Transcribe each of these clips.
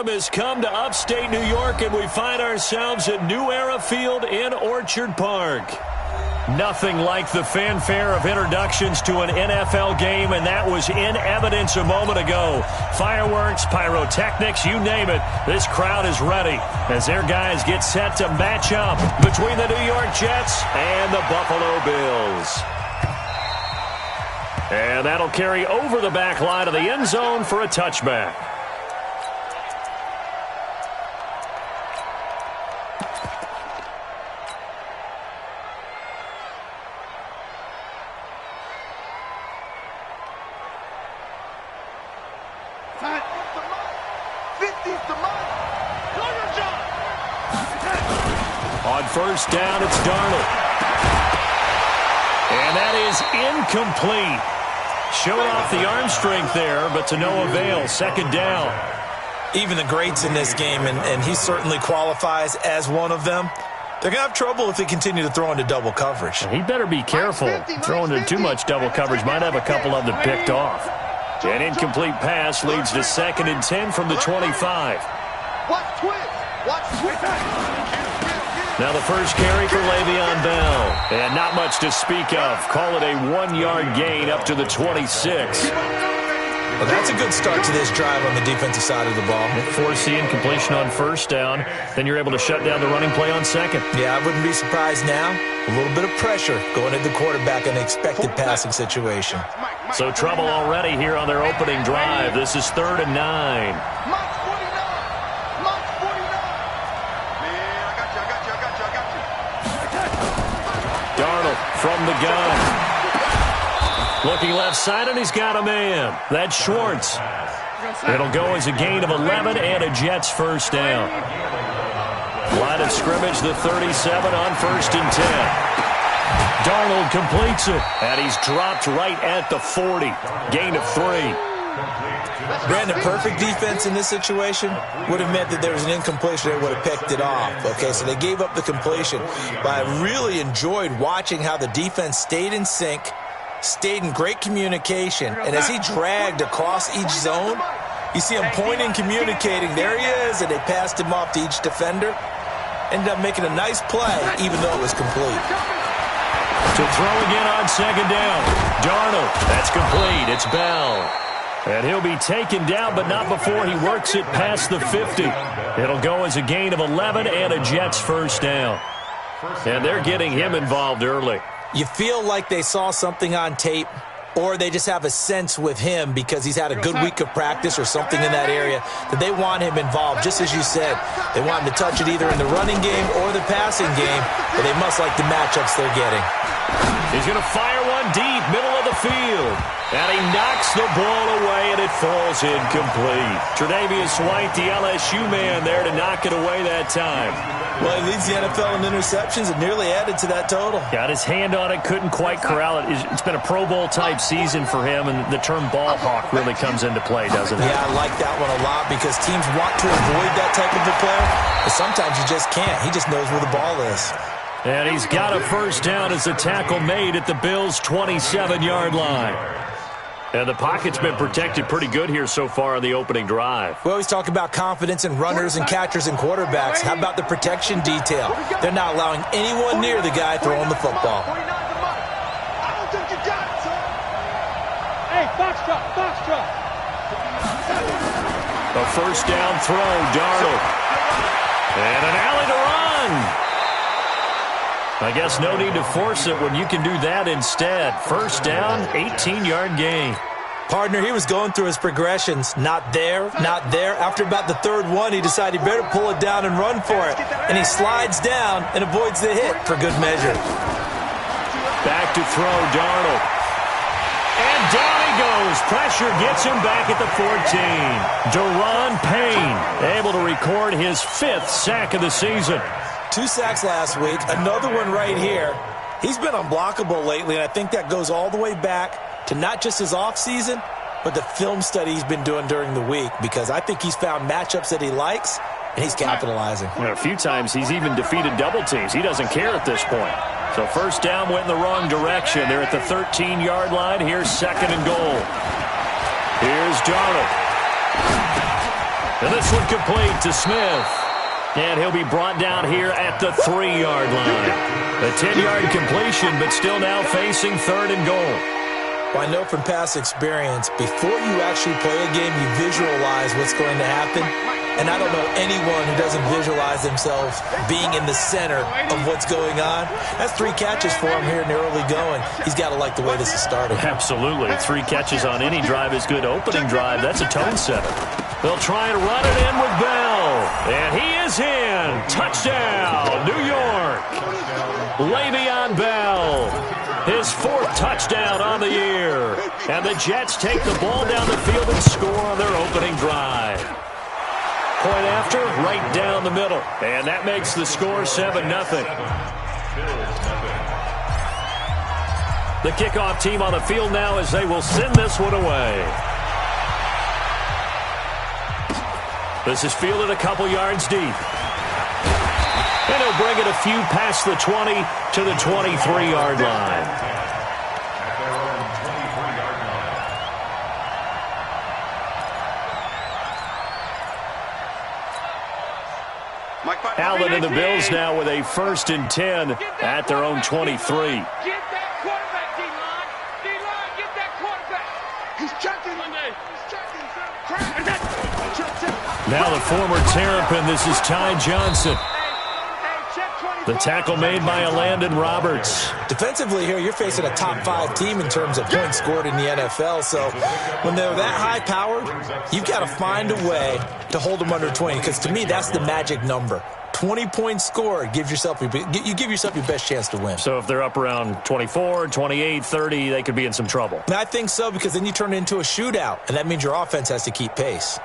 storm has come to upstate New York, and we find ourselves at New Era Field in Orchard Park. Nothing like the fanfare of introductions to an NFL game, and that was in evidence a moment ago. Fireworks, pyrotechnics, you name it. This crowd is ready as their guys get set to match up between the New York Jets and the Buffalo Bills. And that'll carry over the back line of the end zone for a touchback. On first down, it's Darnold. And that is incomplete. Showed off the arm strength there, but to no avail. Second down. Even the greats in this game, and he certainly qualifies as one of them, they're going to have trouble if they continue to throw into double coverage. He better be careful. Throwing into too much double coverage might have a couple of them picked off. An incomplete pass leads to 2nd and 10 from the 25. Watch twist. Watch twist. Now the first carry for Le'Veon Bell. And not much to speak of. Call it a 1-yard gain up to the 26. Well, that's a good start to this drive on the defensive side of the ball. Forcing completion on first down. Then you're able to shut down the running play on second. Yeah, I wouldn't be surprised now. A little bit of pressure going at the quarterback in an expected passing situation. So trouble already here on their opening drive. This is 3rd and 9. Darnold from the gun. Looking left side, and he's got a man. That's Schwartz. It'll go as a gain of 11 and a Jets first down. Line of scrimmage, the 37 on 1st and 10. Darnold completes it, and he's dropped right at the 40. Gain of 3. Brandon, perfect defense in this situation would have meant that there was an incompletion. They would have picked it off. Okay, so they gave up the completion. But I really enjoyed watching how the defense stayed in sync, stayed in great communication, and as he dragged across each zone, you see him pointing, communicating. There he is, and they passed him off to each defender. Ended up making a nice play, even though it was complete. To throw again on 2nd down. Darnold, that's complete. It's Bell. And he'll be taken down, but not before he works it past the 50. It'll go as a gain of 11 and a Jets first down. And they're getting him involved early. You feel like they saw something on tape, or they just have a sense with him because he's had a good week of practice or something in that area that they want him involved. Just as you said, they want him to touch it either in the running game or the passing game, but they must like the matchups they're getting. He's going to fire one deep, middle of the field. And he knocks the ball away, and it falls incomplete. Tre'Davious White, the LSU man, there to knock it away that time. Well, he leads the NFL in interceptions and nearly added to that total. Got his hand on it, couldn't quite corral it. It's been a Pro Bowl-type season for him, and the term ball hawk really comes into play, doesn't it? Yeah, I like that one a lot because teams want to avoid that type of a player, but sometimes you just can't. He just knows where the ball is. And he's got a first down as the tackle made at the Bills' 27-yard line. And the pocket's been protected pretty good here so far on the opening drive. We always talk about confidence in runners and catchers and quarterbacks. How about the protection detail? They're not allowing anyone near the guy throwing the football. Hey, foxtrot. A first down throw, Darnold. And an alley to run. I guess no need to force it when you can do that instead. First down, 18-yard gain. Partner, he was going through his progressions. Not there, not there. After about the 3rd one, he decided he better pull it down and run for it. And he slides down and avoids the hit for good measure. Back to throw, Darnold. And down he goes. Pressure gets him back at the 14. Daron Payne able to record his 5th sack of the season. 2 sacks last week, another one right here. He's been unblockable lately, and I think that goes all the way back to not just his offseason, but the film study he's been doing during the week, because I think he's found matchups that he likes, and he's capitalizing. A few times he's even defeated double teams. He doesn't care at this point. So first down went in the wrong direction. They're at the 13-yard line. Here's 2nd and goal. Here's Darnold. And this one complete to Smith. And he'll be brought down here at the 3-yard line. A 10-yard completion, but still now facing 3rd and goal. Well, I know from past experience, before you actually play a game, you visualize what's going to happen. And I don't know anyone who doesn't visualize themselves being in the center of what's going on. That's 3 catches for him here in the early going. He's got to like the way this is starting. Absolutely. 3 catches on any drive is good. Opening drive, that's a tone setter. They'll try and run it in with Bell. And he is in. Touchdown, New York. Le'Veon Bell. His 4th touchdown on the year. And the Jets take the ball down the field and score on their opening drive. Point after, right down the middle. And that makes the score 7-0. The kickoff team on the field now as they will send this one away. This is fielded a couple yards deep. And he'll bring it a few past the 20 to the 23-yard line. Allen and the Bills now with a 1st and 10 at their own 23. Get that quarterback, D-line. D-line, get that quarterback. He's checking. Now the former Terrapin, this is Ty Johnson. The tackle made by Landon Roberts. Defensively here, you're facing a top 5 team in terms of points scored in the NFL. So when they're that high-powered, you've got to find a way to hold them under 20. Because to me, that's the magic number. 20 points scored, you give yourself your best chance to win. So if they're up around 24, 28, 30, they could be in some trouble. And I think so, because then you turn it into a shootout, and that means your offense has to keep pace.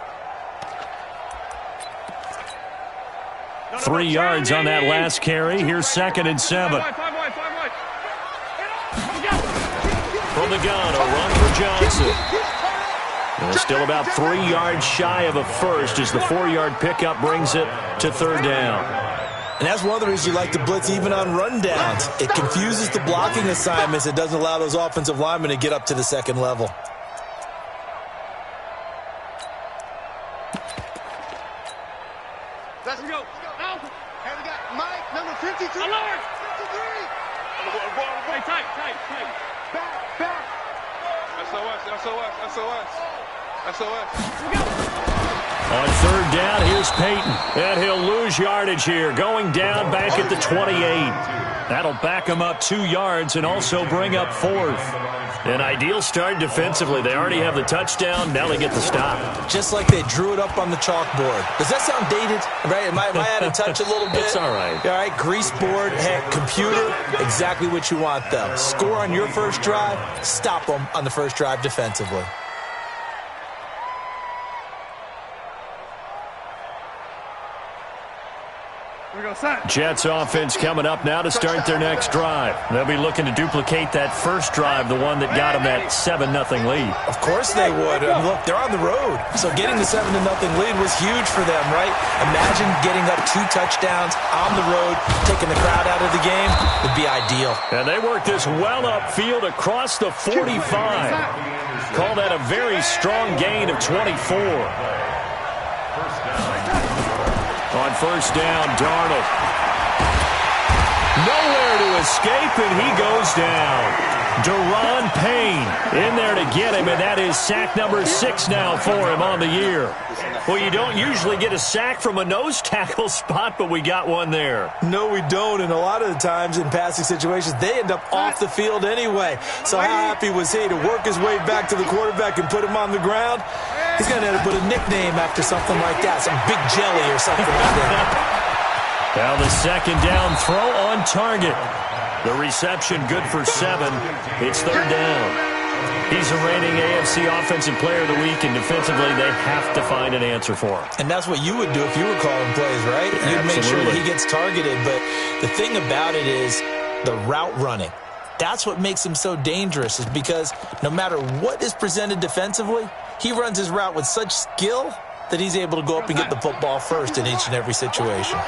3 yards on that last carry. Here's 2nd and 7. From the gun, a run for Johnson. And still about 3 yards shy of a first as the 4-yard pickup brings it to 3rd down. And that's one of the reasons you like to blitz even on rundowns. It confuses the blocking assignments. It doesn't allow those offensive linemen to get up to the 2nd level. Let's go. And we got Mike, number 52. Alert! 53. Hey, tight. Back. SOS. On 3rd down, here's Peyton. And he'll lose yardage here, going down back at the 28. That'll back him up 2 yards and also bring up 4th. An ideal start defensively. They already have the touchdown. Now they get the stop. Just like they drew it up on the chalkboard. Does that sound dated? Right? Am I out of touch a little bit? It's all right. All right, grease board, heck, computer, exactly what you want, though. Score on your first drive, stop them on the first drive defensively. Jets offense coming up now to start their next drive. They'll be looking to duplicate that first drive, the one that got them that 7-0 lead. Of course they would. And look, they're on the road. So getting the 7-0 lead was huge for them, right? Imagine getting up 2 touchdowns on the road, taking the crowd out of the game would be ideal. And they work this well upfield across the 45. Call that a very strong gain of 24. On 1st down, Darnold. Nowhere to escape, and he goes down. Deron Payne in there to get him, and that is sack number 6 now for him on the year. Well, you don't usually get a sack from a nose tackle spot, but we got one there. No, we don't, and a lot of the times in passing situations, they end up off the field anyway. So how happy was he to work his way back to the quarterback and put him on the ground? He's going to have to put a nickname after something like that, some Big Jelly or something like that. Now the 2nd down throw on target. The reception good for 7. It's 3rd down. He's the reigning AFC Offensive Player of the Week, and defensively they have to find an answer for him. And that's what you would do if you were calling plays, right? You'd make sure that he gets targeted. But the thing about it is the route running. That's what makes him so dangerous, is because no matter what is presented defensively, he runs his route with such skill that he's able to go up and get the football first in each and every situation.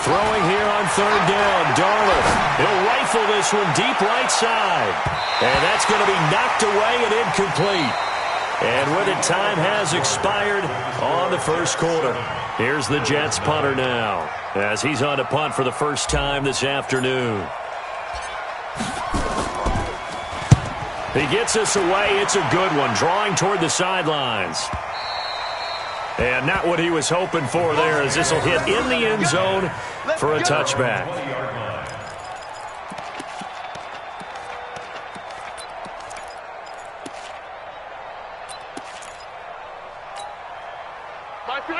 Throwing here on 3rd down, Darnold. He'll rifle this this one deep right side. And that's going to be knocked away and incomplete. And with it, time has expired on the first quarter. Here's the Jets punter now, as he's on to punt for the first time this afternoon. He gets us away. It's a good one, drawing toward the sidelines. And not what he was hoping for there, as this will hit in the end zone for a touchback.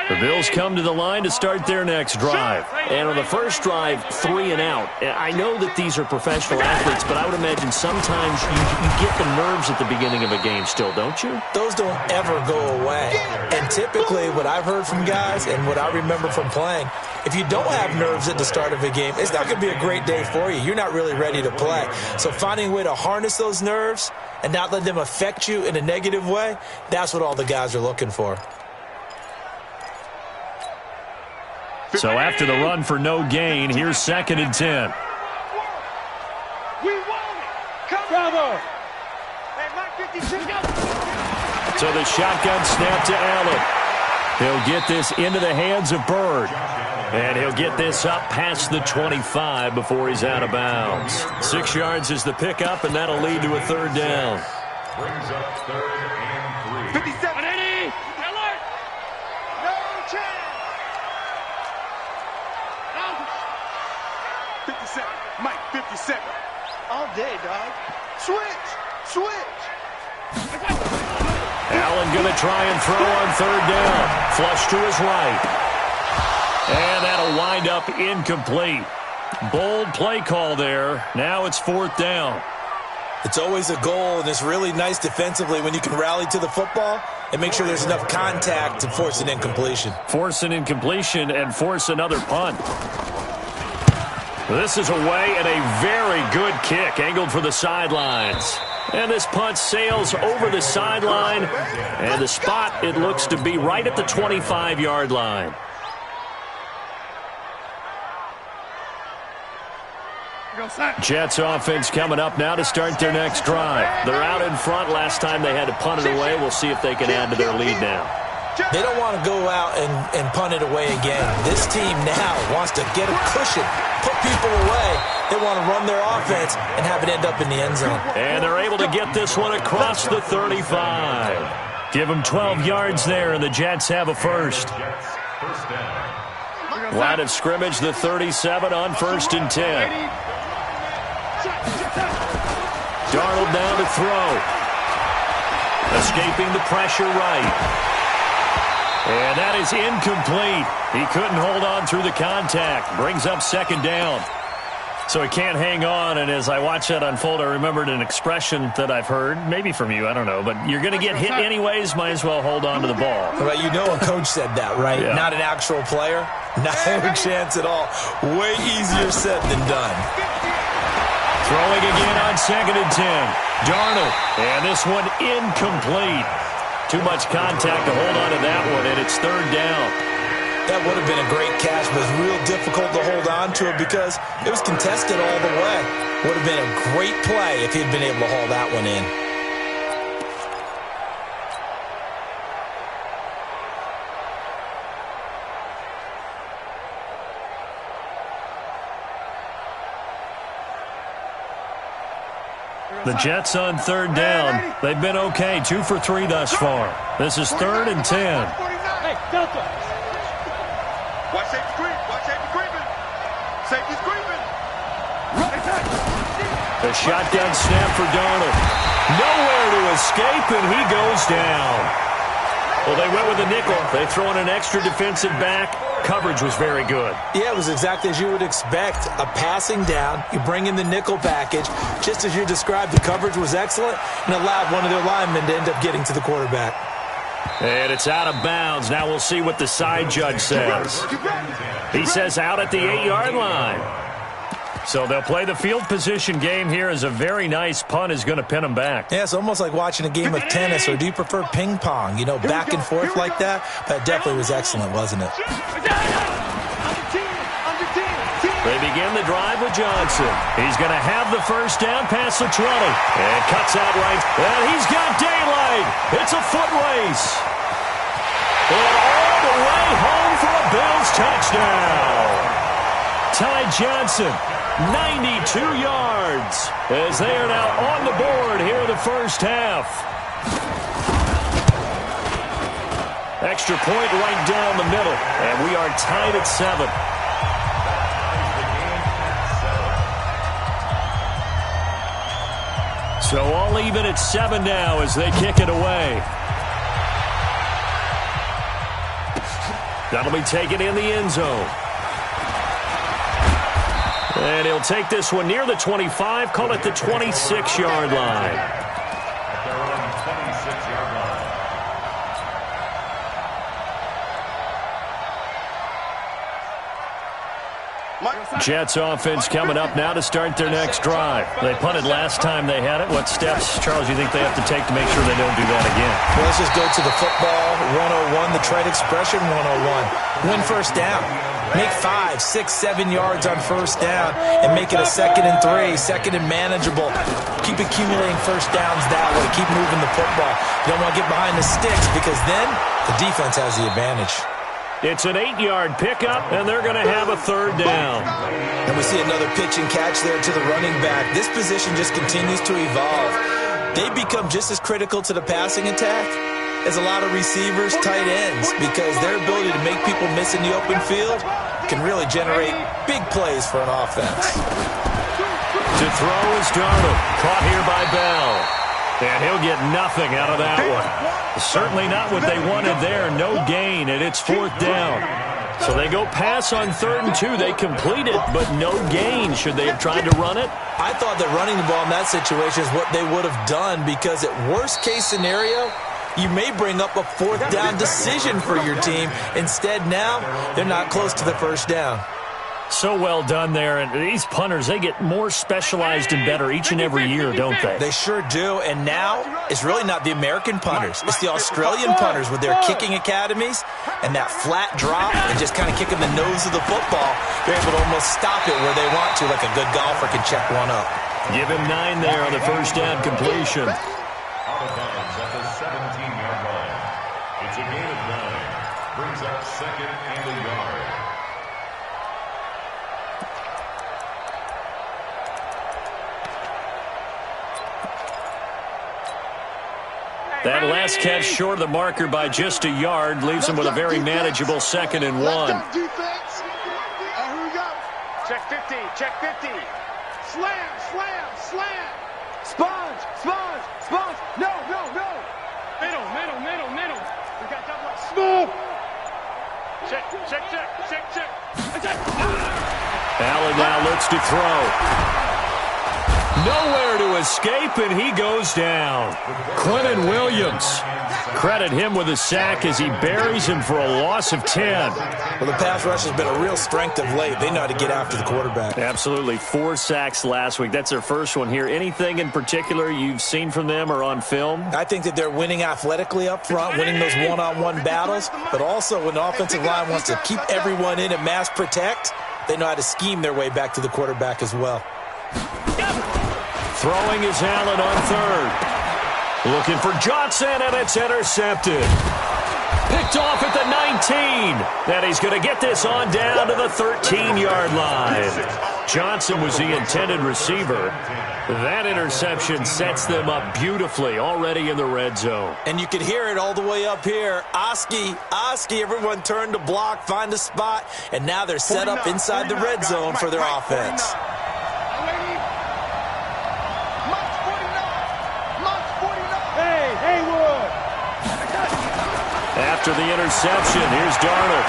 The Bills come to the line to start their next drive. And on the first drive, 3 and out. I know that these are professional athletes, but I would imagine sometimes you get the nerves at the beginning of a game still, don't you? Those don't ever go away. And typically what I've heard from guys and what I remember from playing, if you don't have nerves at the start of a game, it's not going to be a great day for you. You're not really ready to play. So finding a way to harness those nerves and not let them affect you in a negative way, that's what all the guys are looking for. So after the run for no gain, here's 2nd and 10. We want it. Come on. So the shotgun snap to Allen. He'll get this into the hands of Bird. And he'll get this up past the 25 before he's out of bounds. 6 yards is the pickup, and that'll lead to a 3rd down. Brings up 3rd and 3. 57. Alert. No chance. 57. Mike, 57. All day, dog. Switch. Allen going to try and throw on 3rd down. Flush to his right. And that'll wind up incomplete. Bold play call there. Now it's 4th down. It's always a goal, and it's really nice defensively when you can rally to the football and make sure there's enough contact to force an incompletion. Force an incompletion and force another punt. This is away and a very good kick, angled for the sidelines. And this punt sails over the sideline, and the spot, it looks to be right at the 25-yard line. Jets offense coming up now to start their next drive. They're out in front. Last time they had to punt it away. We'll see if they can add to their lead now. They don't want to go out and punt it away again. This team now wants to get a cushion, put people away. They want to run their offense and have it end up in the end zone. And they're able to get this one across the 35. Give them 12 yards there, and the Jets have a first. Line of scrimmage, the 37 on 1st and 10. Darnold down to throw. Escaping the pressure right. And that is incomplete. He couldn't hold on through the contact. Brings up 2nd down. So he can't hang on, and as I watch that unfold, I remembered an expression that I've heard, maybe from you, I don't know, but you're going to get hit anyways, might as well hold on to the ball. Well, you know a coach said that, right? Yeah. Not an actual player. Not a chance at all. Way easier said than done. Throwing again on 2nd and 10. Darnold, and this one incomplete. Too much contact to hold on to that one, and it's 3rd down. That would have been a great catch, but it was real difficult to hold on to it because it was contested all the way. Would have been a great play if he'd been able to haul that one in. The Jets on 3rd down. They've been okay, 2 for 3 thus far. This is 3rd and 10. Hey, Delta. Watch safety creep. Watch safety creeping. Safety's creeping. The shotgun snap for Darnold. Nowhere to escape, and he goes down. Well, they went with a nickel. They throw in an extra defensive back. Coverage was very good. Yeah, it was exactly as you would expect. A passing down, you bring in the nickel package. Just as you described, the coverage was excellent and allowed one of their linemen to end up getting to the quarterback. And it's out of bounds. Now we'll see what the side judge says. He says out at the 8-yard line. So they'll play the field position game here as a very nice punt is going to pin them back. Yeah, it's almost like watching a game of tennis, or do you prefer ping pong? You know, back and forth like that? But it definitely was excellent, wasn't it? On the team. They begin the drive with Johnson. He's going to have the first down past the 20. And cuts out right. And he's got daylight. It's a foot race. And all the way home for a Bills touchdown. Ty Johnson, 92 yards, as they are now on the board here in the first half. Extra point right down the middle, and we are tied at 7. So all even at 7 now as they kick it away. That'll be taken in the end zone. And he'll take this one near the 25, call it the 26-yard line. Jets offense coming up now to start their next drive. They punted last time they had it. What steps, Charles, you think they have to take to make sure they don't do that again? Well, let's just go to the football 101, the trade expression 101. Win first down. Make 5, 6, 7 yards on first down and make it a 2nd and 3, 2nd and manageable. Keep accumulating first downs that way. Keep moving the football. You don't want to get behind the sticks because then the defense has the advantage. It's an 8-yard pickup, and they're going to have a 3rd down. And we see another pitch and catch there to the running back. This position just continues to evolve. They become just as critical to the passing attack as a lot of receivers, tight ends, because their ability to make people miss in the open field can really generate big plays for an offense. To throw is Darnold, caught here by Bell. And he'll get nothing out of that one. Certainly not what they wanted there. No gain, and it's 4th down. So they go pass on 3rd and 2. They complete it, but no gain. Should they have tried to run it? I thought that running the ball in that situation is what they would have done because at worst-case scenario, you may bring up a 4th down decision for your team. Instead, now, they're not close to the first down. So well done there. And these punters, they get more specialized and better each and every year, don't they? They sure do. And now it's really not the American punters. It's the Australian punters with their kicking academies and that flat drop and just kind of kicking the nose of the football. They're able to almost stop it where they want to, like a good golfer can check one up. Give him 9 there on the first down completion. Out of bounds at the 17-yard line. It's a gain of 9. Brings up 2nd and a yard. That last catch short of the marker by just a yard leaves him with a very manageable 2nd and 1. Here we go. Check 50, check 50. Slam, slam, slam. Sponge, sponge, sponge. No, no, no. Middle, middle, middle, middle. We got double up. Smooth. Check, check, check, check, check. Check. Allen now looks to throw. Nowhere to escape, and he goes down. Quentin Williams. Credit him with a sack as he buries him for a loss of 10. Well, the pass rush has been a real strength of late. They know how to get after the quarterback. Absolutely. 4 sacks last week. That's their first one here. Anything in particular you've seen from them or on film? I think that they're winning athletically up front, winning those one-on-one battles, but also when the offensive line wants to keep everyone in and mass protect, they know how to scheme their way back to the quarterback as well. Throwing is Allen on 3rd. Looking for Johnson, and it's intercepted. Picked off at the 19. And he's going to get this on down to the 13-yard line. Johnson was the intended receiver. That interception sets them up beautifully already in the red zone. And you can hear it all the way up here. Oski, everyone turned to block, find a spot, and now they're set up inside the red zone for their offense. After the interception, here's Darnold.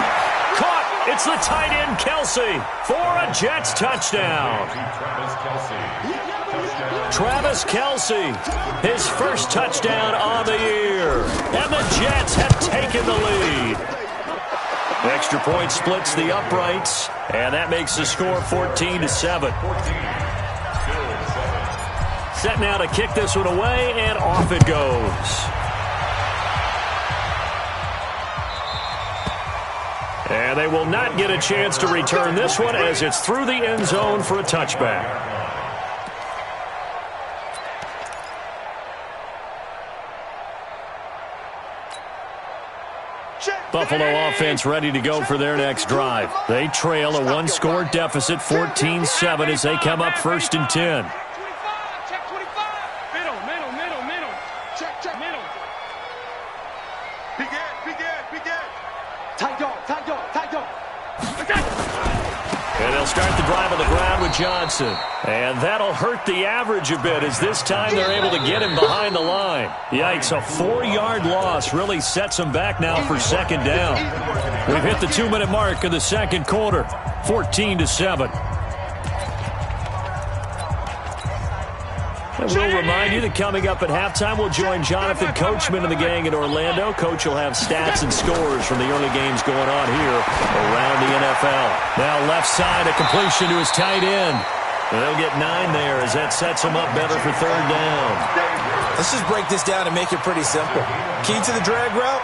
Caught! It's the tight end, Kelce, for a Jets touchdown. Travis Kelce, his first touchdown on the year. And the Jets have taken the lead. Extra point splits the uprights, and that makes the score 14-7. Set now to kick this one away, and off it goes. And they will not get a chance to return this one as it's through the end zone for a touchback. Buffalo offense ready to go for their next drive. They trail a one-score deficit, 14-7, as they come up 1st and 10. Check 25. Middle. Check. Middle. Big Ed. Tight dog. And they'll start the drive on the ground with Johnson. And that'll hurt the average a bit as this time they're able to get him behind the line. Yikes, a 4-yard loss really sets them back now for 2nd down. We've hit the 2-minute mark of the 2nd quarter, 14-7. And we'll remind you that coming up at halftime, we'll join Jonathan Coachman and the gang in Orlando. Coach will have stats and scores from the early games going on here around the NFL. Now left side, a completion to his tight end. And they'll get 9 there as that sets them up better for 3rd down. Let's just break this down and make it pretty simple. Key to the drag route,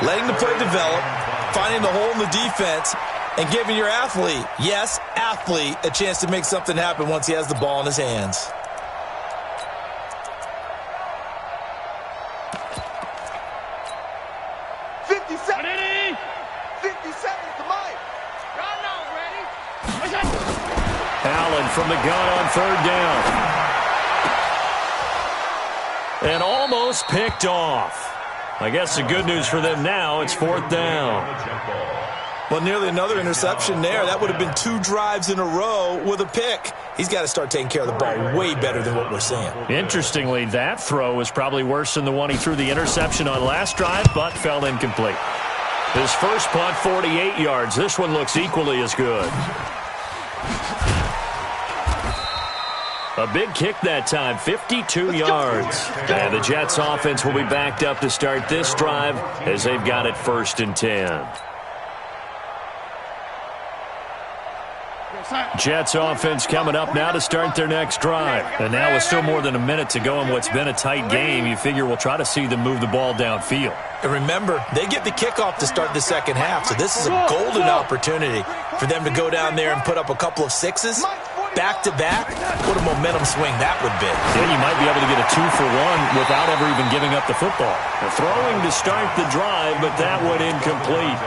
letting the play develop, finding the hole in the defense, and giving your athlete, yes, athlete, a chance to make something happen once he has the ball in his hands. Allen from the gun on 3rd down. And almost picked off. I guess the good news for them now, it's 4th down. Well, nearly another interception there. That would have been 2 drives in a row with a pick. He's got to start taking care of the ball way better than what we're seeing. Interestingly, that throw was probably worse than the one he threw the interception on last drive, but fell incomplete. His first punt, 48 yards. This one looks equally as good. A big kick that time, 52 yards. And the Jets offense will be backed up to start this drive as they've got it 1st and 10. Jets offense coming up now to start their next drive. And now with still more than a minute to go in what's been a tight game, you figure we'll try to see them move the ball downfield. And remember, they get the kickoff to start the 2nd half, so this is a golden opportunity for them to go down there and put up a couple of 6s. Back-to-back, what a momentum swing that would be. Yeah, you might be able to get a 2-for-1 without ever even giving up the football. Throwing to start the drive, but that one incomplete.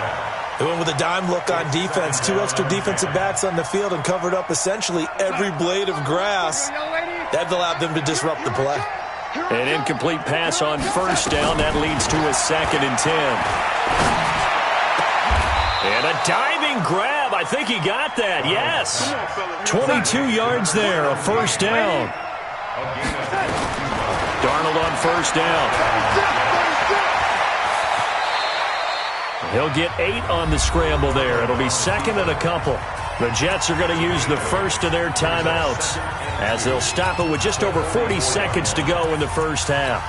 They went with a dime look on defense. 2 extra defensive backs on the field and covered up essentially every blade of grass. That allowed them to disrupt the play. An incomplete pass on 1st down. That leads to a 2nd and 10. And a diving grab. I think he got that. Yes. 22 yards there. A 1st down. Darnold on 1st down. He'll get 8 on the scramble there. It'll be 2nd and a couple. The Jets are going to use the first of their timeouts as they'll stop it with just over 40 seconds to go in the 1st half.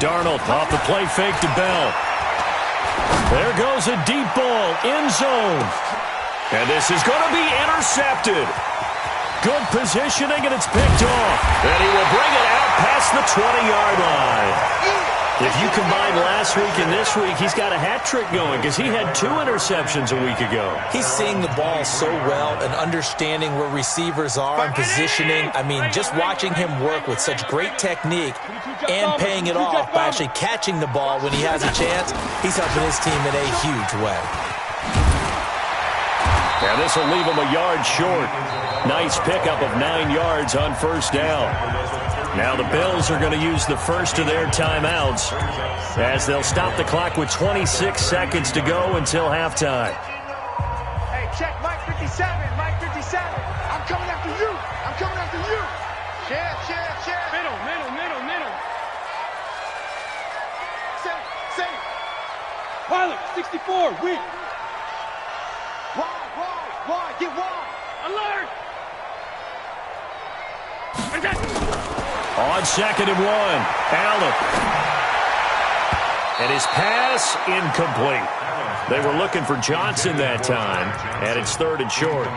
Darnold off the play fake to Bell. There goes a deep ball, end zone. And this is going to be intercepted. Good positioning, and it's picked off. And he will bring it out past the 20-yard line. If you combine last week and this week, he's got a hat trick going because he had 2 interceptions a week ago. He's seeing the ball so well and understanding where receivers are and positioning. I mean, just watching him work with such great technique and paying it off by actually catching the ball when he has a chance, he's helping his team in a huge way. And this will leave him a yard short. Nice pickup of 9 yards on 1st down. Now the Bills are going to use the first of their timeouts as they'll stop the clock with 26 seconds to go until halftime. Hey, check Mike 57, Mike 57. I'm coming after you. I'm coming after you. Share. Middle. Same. Pilot, 64, weak. Wide, get wide. Alert. On 2nd and 1, Allen. And his pass incomplete. They were looking for Johnson that time, and it's 3rd and short.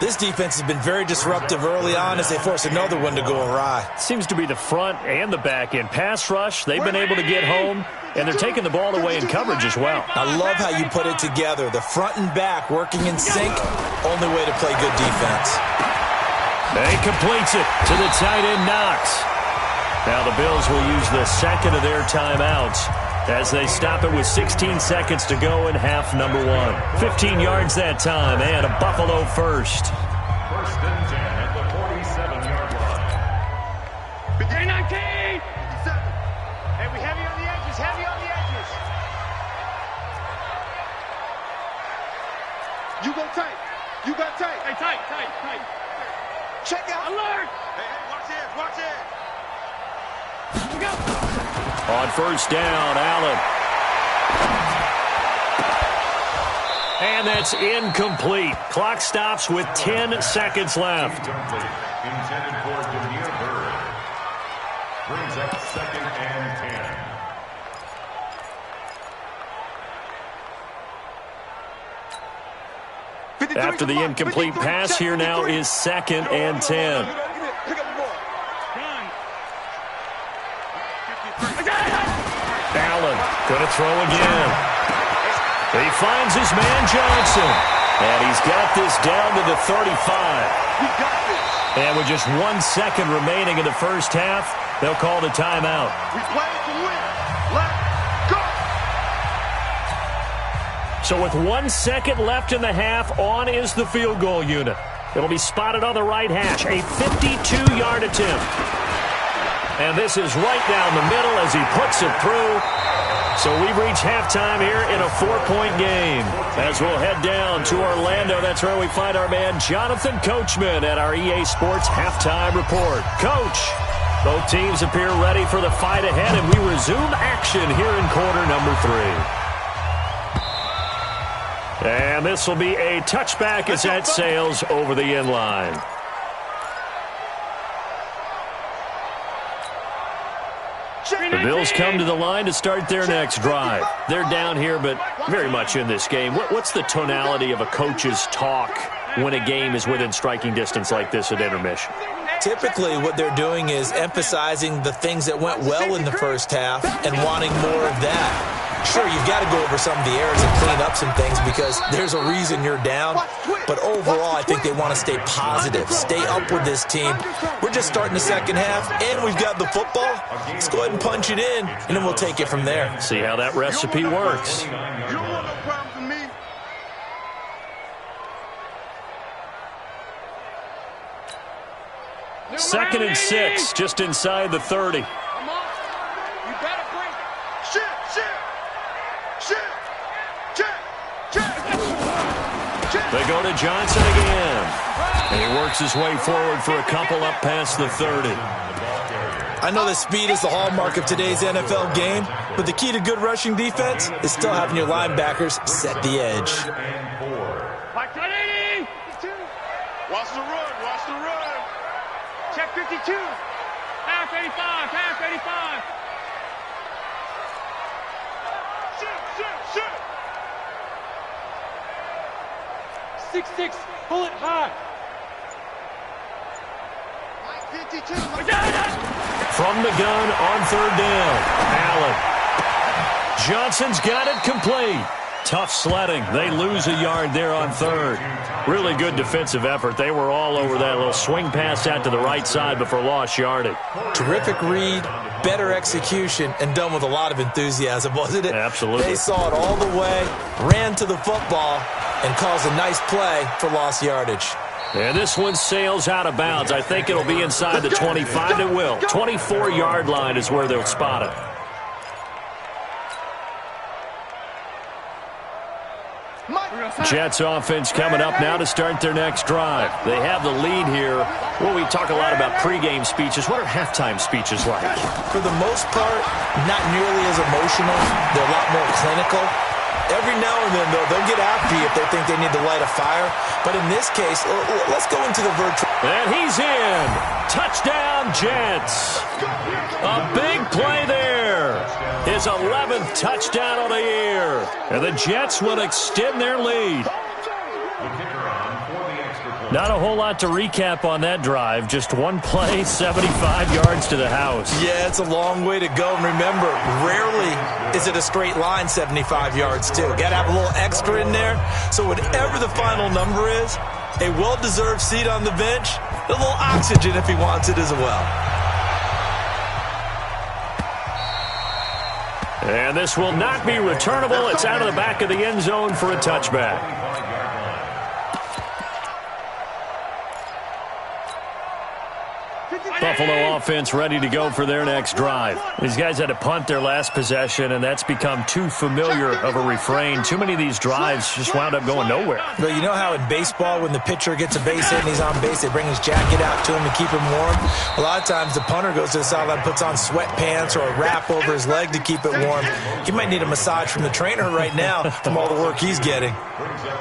This defense has been very disruptive early on as they force another one to go awry. Seems to be the front and the back end. Pass rush, they've been able to get home, and they're taking the ball away in coverage as well. I love how you put it together. The front and back working in sync, only way to play good defense. He completes it to the tight end, Knox. Now the Bills will use the second of their timeouts as they stop it with 16 seconds to go in half number 1. 15 yards that time, and a Buffalo first. 1st and 10 at the 47-yard line. 19! Hey, we heavy on the edges, heavy on the edges. You go tight. You got tight. Hey, tight. Check out. Alert! Hey, watch this, watch it. We go. On 1st down, Allen. And that's incomplete. Clock stops with 10 seconds left. Incomplete. Intended for Demir Bird. Brings up 2nd and 10. After the incomplete pass, here now is 2nd and 10. Allen going to throw again. He finds his man Johnson. And he's got this down to the 35. And with just 1 second remaining in the first half, they'll call the timeout. We play to win. Let's go. So with 1 second left in the half, on is the field goal unit. It'll be spotted on the right hash. A 52-yard attempt. And this is right down the middle as he puts it through. So we've reached halftime here in a 4-point game. As we'll head down to Orlando, that's where we find our man Jonathan Coachman at our EA Sports Halftime Report. Coach, both teams appear ready for the fight ahead, and we resume action here in quarter number 3. And this will be a touchback as that sails over the end line. The Bills come to the line to start their next drive. They're down here, but very much in this game. What's the tonality of a coach's talk when a game is within striking distance like this at intermission? Typically, what they're doing is emphasizing the things that went well in the first half and wanting more of that. Sure, you've got to go over some of the errors and clean up some things because there's a reason you're down. But overall, I think they want to stay positive, stay up with this team. We're just starting the second half, and we've got the football. Let's go ahead and punch it in, and then we'll take it from there. See how that recipe works. You don't want no problem from me. Second and 6, just inside the 30. Come on. You better bring. Shit. They go to Johnson again. And he works his way forward for a couple up past the 30. I know that speed is the hallmark of today's NFL game, but the key to good rushing defense is still having your linebackers set the edge. Like 180. Watch the run. Check 52. Half 85. 6-6, pull it high. 52. From the gun on 3rd down, Allen. Johnson's got it complete. Tough sledding. They lose a yard there on 3rd. Really good defensive effort. They were all over that little swing pass out to the right side before lost yardage. Terrific read, better execution, and done with a lot of enthusiasm, wasn't it? Absolutely. They saw it all the way, ran to the football, and caused a nice play for lost yardage. And this one sails out of bounds. I think it'll be inside the 25. It will. 24-yard line is where they'll spot it. Jets offense coming up now to start their next drive. They have the lead here. Well, we talk a lot about pregame speeches. What are halftime speeches like? For the most part, not nearly as emotional. They're a lot more clinical. Every now and then, they'll get after you if they think they need to light a fire. But in this case, let's go into the virtual. And he's in. Touchdown, Jets. A big play there. His 11th touchdown of the year. And the Jets will extend their lead. Not a whole lot to recap on that drive. Just one play, 75 yards to the house. Yeah, it's a long way to go. And remember, rarely is it a straight line 75 yards, too. Got to have a little extra in there. So whatever the final number is, a well-deserved seat on the bench, a little oxygen if he wants it as well. And this will not be returnable. It's out of the back of the end zone for a touchback. Buffalo offense ready to go for their next drive. These guys had to punt their last possession, and that's become too familiar of a refrain. Too many of these drives just wound up going nowhere. Well, you know how in baseball, when the pitcher gets a base hit and he's on base, they bring his jacket out to him to keep him warm? A lot of times the punter goes to the sideline, puts on sweatpants or a wrap over his leg to keep it warm. He might need a massage from the trainer right now from all the work he's getting.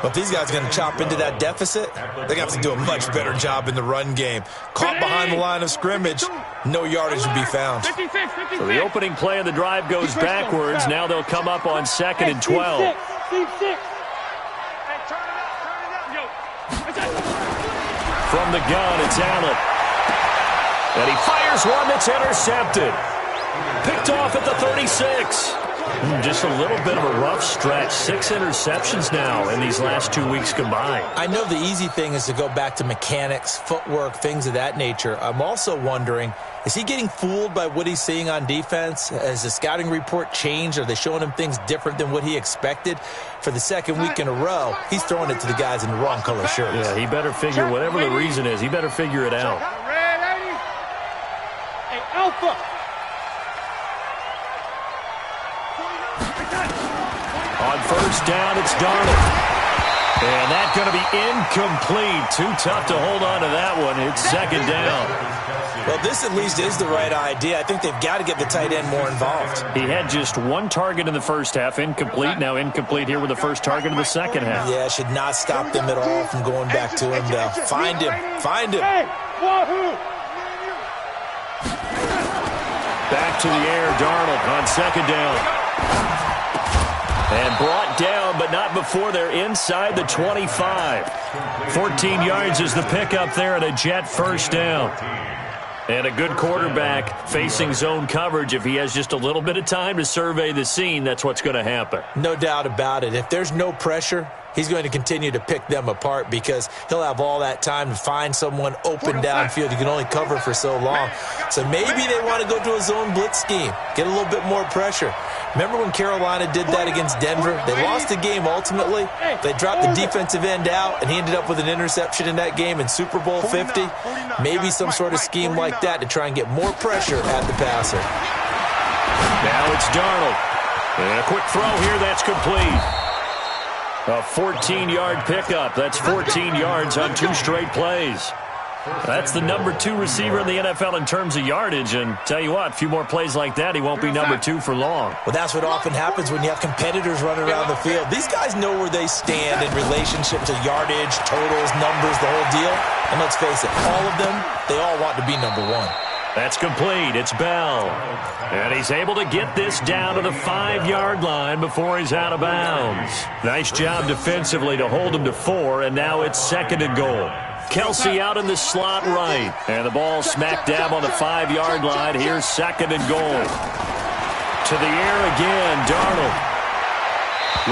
But if these guys are going to chop into that deficit, they're going to have to do a much better job in the run game. Caught behind the line of scrimmage, no yardage to be found. So the opening play of the drive goes backwards. Now they'll come up on 2nd and 12. From the gun, it's Allen. And he fires one that's intercepted. Picked off at the 36. Just a little bit of a rough stretch. 6 interceptions now in these last 2 weeks combined. I know the easy thing is to go back to mechanics, footwork, things of that nature. I'm also wondering, is he getting fooled by what he's seeing on defense? Has the scouting report changed? Are they showing him things different than what he expected? For the second week in a row, he's throwing it to the guys in the wrong color shirts. Yeah, he better figure, whatever the reason is, he better figure it out. Hey, Alpha. On first down, it's Darnold. And that's going to be incomplete. Too tough to hold on to that one. It's 2nd down. Well, this at least is the right idea. I think they've got to get the tight end more involved. He had just one target in the first half, incomplete. Now incomplete here with the first target of the second half. Yeah, should not stop them at all from going back to him, though. Find him. Find him. Back to the air, Darnold on 2nd down. And brought down, but not before they're inside the 25. 14 yards is the pickup there at a Jet first down. And a good quarterback facing zone coverage. If he has just a little bit of time to survey the scene, that's what's going to happen. No doubt about it. If there's no pressure, he's going to continue to pick them apart because he'll have all that time to find someone open downfield. You can only cover for so long. So maybe they want to go to a zone blitz scheme, get a little bit more pressure. Remember when Carolina did that against Denver? They lost the game ultimately. They dropped the defensive end out, and he ended up with an interception in that game in Super Bowl 50. Maybe some sort of scheme like that to try and get more pressure at the passer. Now it's Darnold. And a quick throw here, that's complete. A 14-yard pickup. That's 14 yards on 2 straight plays. That's the number 2 receiver in the NFL in terms of yardage. And tell you what, a few more plays like that, he won't be number 2 for long. Well, that's what often happens when you have competitors running around the field. These guys know where they stand in relationship to yardage, totals, numbers, the whole deal. And let's face it, all of them, they all want to be number 1. That's complete. It's Bell. And he's able to get this down to the 5-yard line before he's out of bounds. Nice job defensively to hold him to 4, and now it's 2nd and goal. Kelsey out in the slot right. And the ball smack dab on the 5-yard line. Here's 2nd and goal. To the air again, Darnold.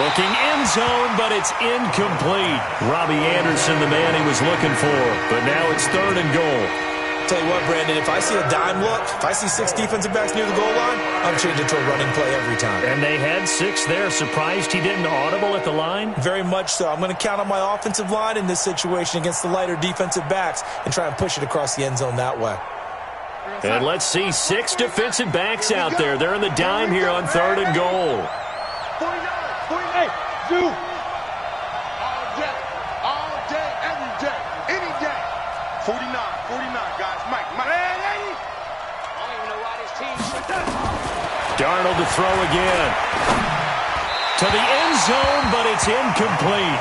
Looking end zone, but it's incomplete. Robbie Anderson, the man he was looking for. But now it's 3rd and goal. Tell you what, Brandon, if I see a dime look, if I see 6 defensive backs near the goal line, I'm changing to a running play every time. And they had 6 there. Surprised he didn't audible at the line? Very much so. I'm going to count on my offensive line in this situation against the lighter defensive backs and try and push it across the end zone that way. And let's see, 6 defensive backs out there. They're in the dime here on 3rd and goal. 49, 48, 2. All day, every day, any day. 49, guys. Mike. Ready? I don't even know why this team shut down. Darnold to throw again. To the end zone, but it's incomplete.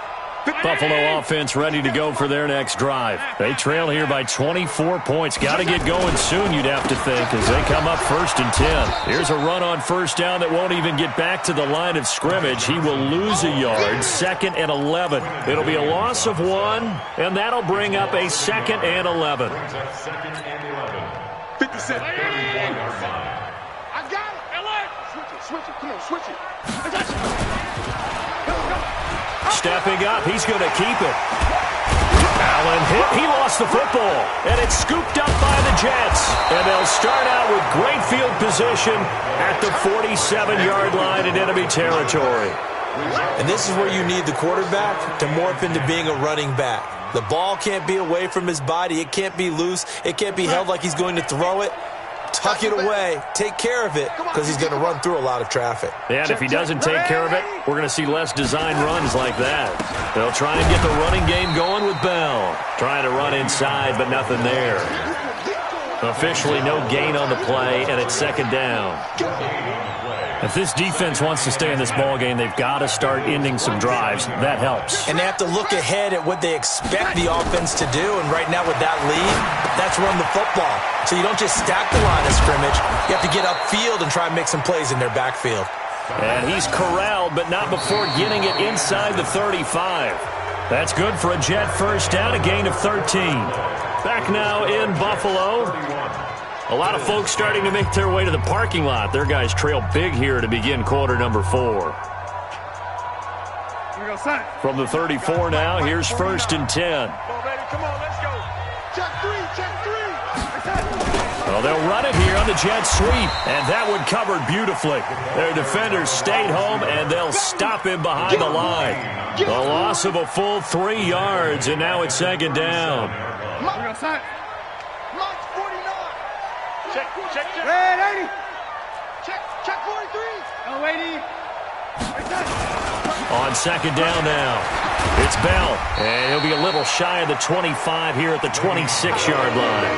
Buffalo offense ready to go for their next drive. They trail here by 24 points. Got to get going soon, you'd have to think, as they come up 1st and 10. Here's a run on 1st down that won't even get back to the line of scrimmage. He will lose a yard. 2nd and 11. It'll be a loss of 1, and that'll bring up a 2nd and 11. 57. I got it. Switch it. Come on, switch it. Stepping up, he's going to keep it. Allen hit, he lost the football, and it's scooped up by the Jets. And they'll start out with great field position at the 47-yard line in enemy territory. And this is where you need the quarterback to morph into being a running back. The ball can't be away from his body. It can't be loose. It can't be held like he's going to throw it. Tuck it away. Take care of it, because he's going to run through a lot of traffic. And if he doesn't take care of it, we're going to see less design runs like that. They'll try and get the running game going with Bell. Trying to run inside, but nothing there. Officially no gain on the play, and it's 2nd down. If this defense wants to stay in this ball game, they've got to start ending some drives. That helps. And they have to look ahead at what they expect the offense to do. And right now with that lead, that's run the football. So you don't just stack the line of scrimmage. You have to get upfield and try and make some plays in their backfield. And he's corralled, but not before getting it inside the 35. That's good for a Jet 1st down, a gain of 13. Back now in Buffalo. A lot of folks starting to make their way to the parking lot. Their guys trail big here to begin quarter number 4. From the 34 now, here's 1st and 10. Come on, let's go. Check 3. Well, they'll run it here on the jet sweep, and that one covered beautifully. Their defenders stayed home, and they'll stop him behind the line. The loss of a full 3 yards, and now it's 2nd down. Check. Red 80. Check 43. Oh, 80. On 2nd down now, it's Bell, and he'll be a little shy of the 25 here at the 26-yard line.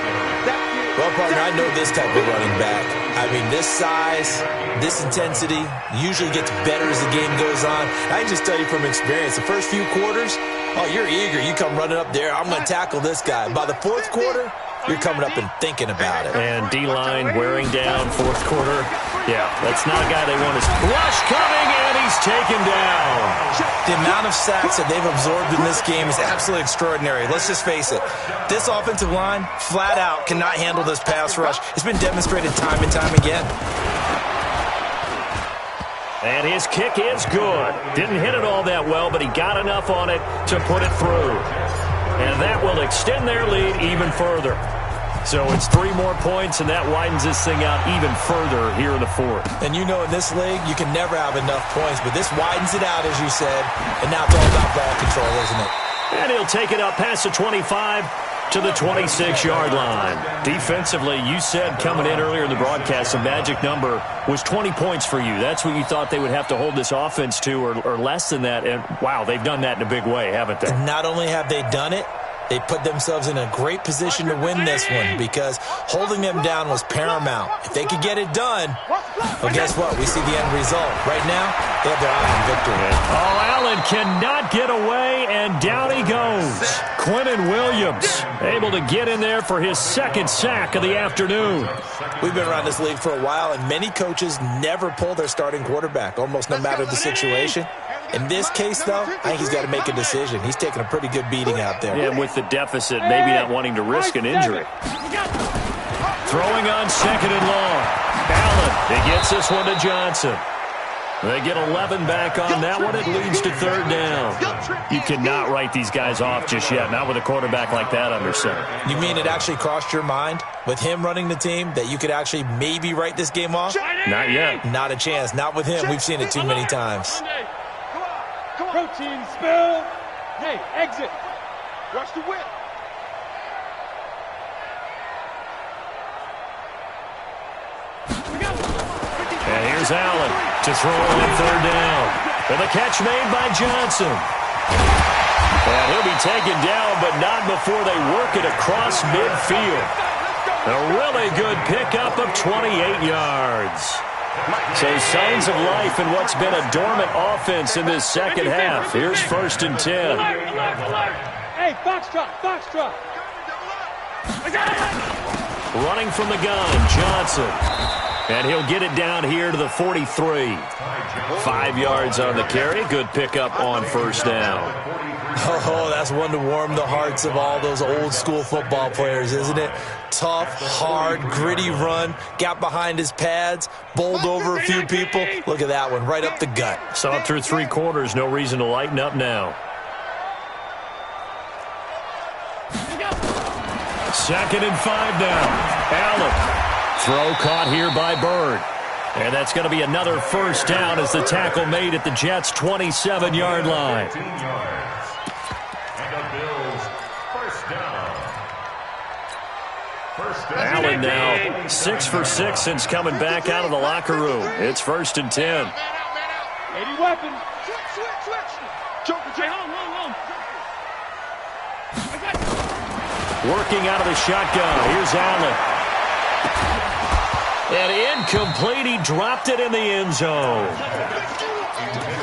Well, partner, I know this type of running back. I mean, this size, this intensity usually gets better as the game goes on. I can just tell you from experience, the first few quarters, oh, you're eager. You come running up there, I'm going to tackle this guy. By the 4th quarter, you're coming up and thinking about it. And D-line wearing down 4th quarter. Yeah, that's not a guy they want. His rush coming, and he's taken down. The amount of sacks that they've absorbed in this game is absolutely extraordinary. Let's just face it. This offensive line, flat out, cannot handle this pass rush. It's been demonstrated time and time again. And his kick is good. Didn't hit it all that well, but he got enough on it to put it through. And that will extend their lead even further. So it's 3 more points, and that widens this thing out even further here in the 4th. And you know in this league, you can never have enough points, but this widens it out, as you said, and now it's all about ball control, isn't it? And he'll take it up past the 25 to the 26-yard line. Defensively, you said coming in earlier in the broadcast, the magic number was 20 points for you. That's what you thought they would have to hold this offense to, or less than that. And, wow, they've done that in a big way, haven't they? And not only have they done it, they put themselves in a great position to win this one, because holding them down was paramount. If they could get it done, well, guess what? We see the end result. Right now, they have their eye on victory. Oh, Allen cannot get away, and down he goes. Quinnen Williams able to get in there for his 2nd sack of the afternoon. We've been around this league for a while, and many coaches never pull their starting quarterback, almost no matter the situation. In this case, though, I think he's got to make a decision. He's taking a pretty good beating out there. Yeah, with the deficit, maybe not wanting to risk an injury. Throwing on 2nd and long. Allen, he gets this one to Johnson. They get 11 back on that one. It leads to 3rd down. You cannot write these guys off just yet, not with a quarterback like that under center. You mean it actually crossed your mind with him running the team that you could actually maybe write this game off? Not yet. Not a chance. Not with him. We've seen it too many times. Protein spill. Hey, exit. Watch the whip. And here's Allen to throw on 3rd down. And the catch made by Johnson. And he'll be taken down, but not before they work it across midfield. A really good pickup of 28 yards. So signs of life in what's been a dormant offense in this second half. Here's 1st and 10. Hey, foxtrot, foxtrot. Running from the gun, Johnson. And he'll get it down here to the 43. 5 yards on the carry. Good pickup on 1st down. Oh, that's one to warm the hearts of all those old-school football players, isn't it? Tough, hard, gritty run. Got behind his pads, bowled over a few people. Look at that one, right up the gut. Saw it through 3 quarters. No reason to lighten up now. 2nd and 5 now. Allen. Throw caught here by Bird. And that's going to be another 1st down as the tackle made at the Jets' 27-yard line. Allen now 6 for 6 since coming back out of the locker room. It's 1st and 10. 80 weapons. Switch. Joker, home. Working out of the shotgun. Here's Allen. And incomplete. He dropped it in the end zone.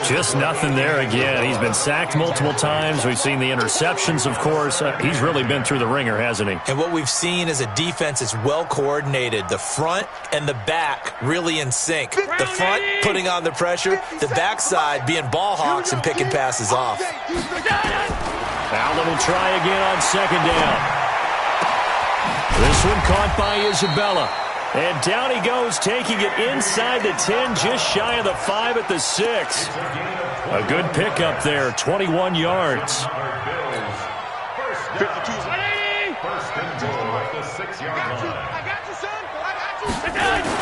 Just nothing there again. He's been sacked multiple times. We've seen the interceptions, of course. He's really been through the ringer, hasn't he? And what we've seen is a defense that's well coordinated. The front and the back really in sync. The front putting on the pressure. The backside being ball hawks and picking passes off. Allen will try again on 2nd down. This one caught by Isabella. And down he goes, taking it inside the 10, just shy of the 5 at the 6. A good pickup there, 21 yards. 52. 1st and 2 at the 6-yard line. I got you, son. I got you.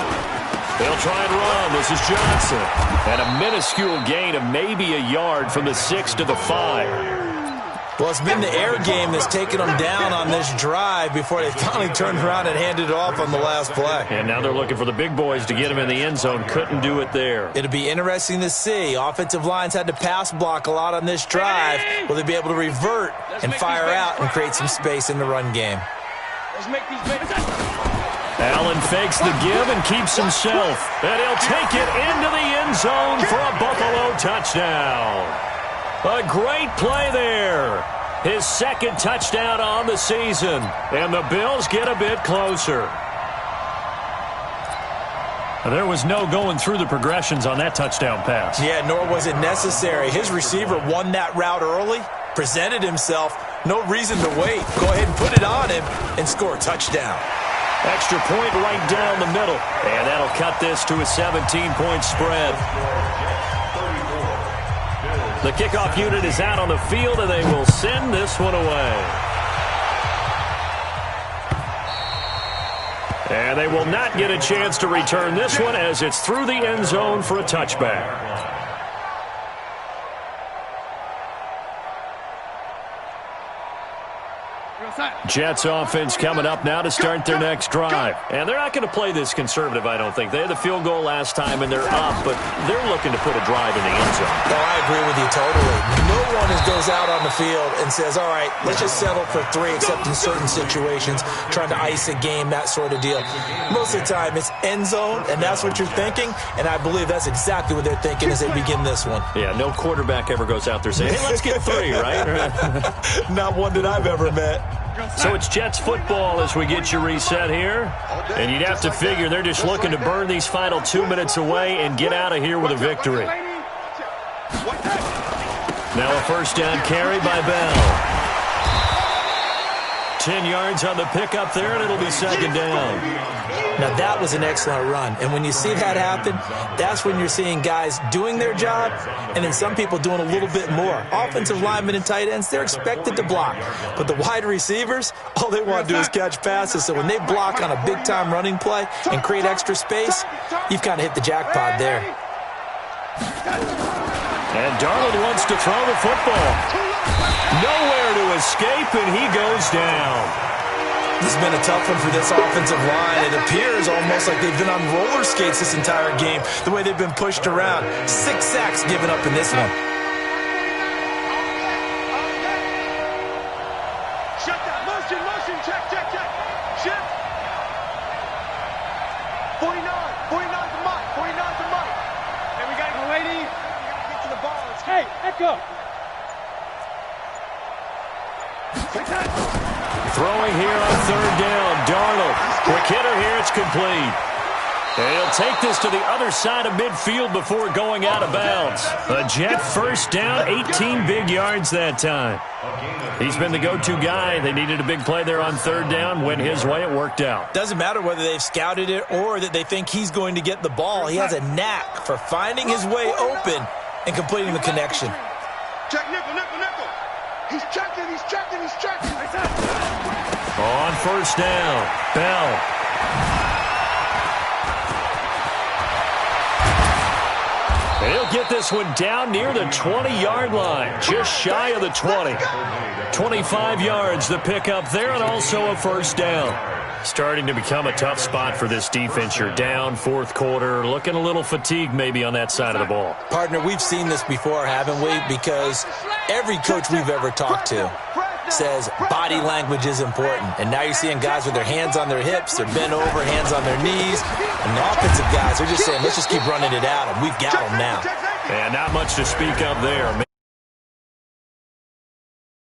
They'll try and run. This is Johnson. And a minuscule gain of maybe a yard from the 6 to the 5. Well, it's been the air game that's taken them down on this drive before they finally turned around and handed it off on the last play. And now they're looking for the big boys to get him in the end zone. Couldn't do it there. It'll be interesting to see. Offensive lines had to pass block a lot on this drive. Will they be able to revert and fire out and create some space in the run game? Let's make these babies. Allen fakes the give and keeps himself. And he'll take it into the end zone for a Buffalo touchdown. A great play there. His 2nd touchdown on the season. And the Bills get a bit closer. There was no going through the progressions on that touchdown pass. Yeah, nor was it necessary. His receiver won that route early, presented himself. No reason to wait. Go ahead and put it on him and score a touchdown. Extra point right down the middle. And that'll cut this to a 17-point spread. The kickoff unit is out on the field, and they will send this one away. And they will not get a chance to return this one as it's through the end zone for a touchback. Jets offense coming up now to start their next drive. And they're not going to play this conservative, I don't think. They had the field goal last time, and they're up, but they're looking to put a drive in the end zone. No, I agree with you totally. No one goes out on the field and says, all right, let's just settle for 3, except in certain situations, trying to ice a game, that sort of deal. Most of the time, it's end zone, and that's what you're thinking, and I believe that's exactly what they're thinking as they begin this one. Yeah, no quarterback ever goes out there saying, hey, let's get 3, right? Not one that I've ever met. So it's Jets football as we get you reset here. And you'd have to figure they're just looking to burn these final 2 minutes away and get out of here with a victory. Now a 1st down carry by Bell. 10 yards on the pickup there, and it'll be 2nd down. Now, that was an excellent run. And when you see that happen, that's when you're seeing guys doing their job and then some people doing a little bit more. Offensive linemen and tight ends, they're expected to block. But the wide receivers, all they want to do is catch passes. So when they block on a big-time running play and create extra space, you've kind of hit the jackpot there. And Darnold wants to throw the football. Nowhere to escape, and he goes down. This has been a tough one for this offensive line. It appears almost like they've been on roller skates this entire game, the way they've been pushed around. 6 sacks given up in this one. Shut down. Motion. Check. Shift. 49 to Mike. 49 Hey, Echo. Throwing here on third down. Darnold. Quick hitter here. It's complete. And he'll take this to the other side of midfield before going out of bounds. A Jet first down, 18 big yards that time. He's been the go-to guy. They needed a big play there on third down. Went his way. It worked out. Doesn't matter whether they've scouted it or that they think he's going to get the ball. He has a knack for finding his way open and completing the connection. Check nickel, nickel, nickel. He's checking, he's checking, he's checking. On first down, Bell. He'll get this one down near the 20-yard line, just shy of the 20. 25 yards the pickup there, and also a first down. Starting to become a tough spot for this defense. You're down fourth quarter, looking a little fatigued maybe on that side of the ball. Partner, we've seen this before, haven't we? Because every coach we've ever talked to says body language is important. And now you're seeing guys with their hands on their hips, they're bent over, hands on their knees. And the offensive guys are just saying, let's just keep running it out, and we've got them now. And not much to speak of there.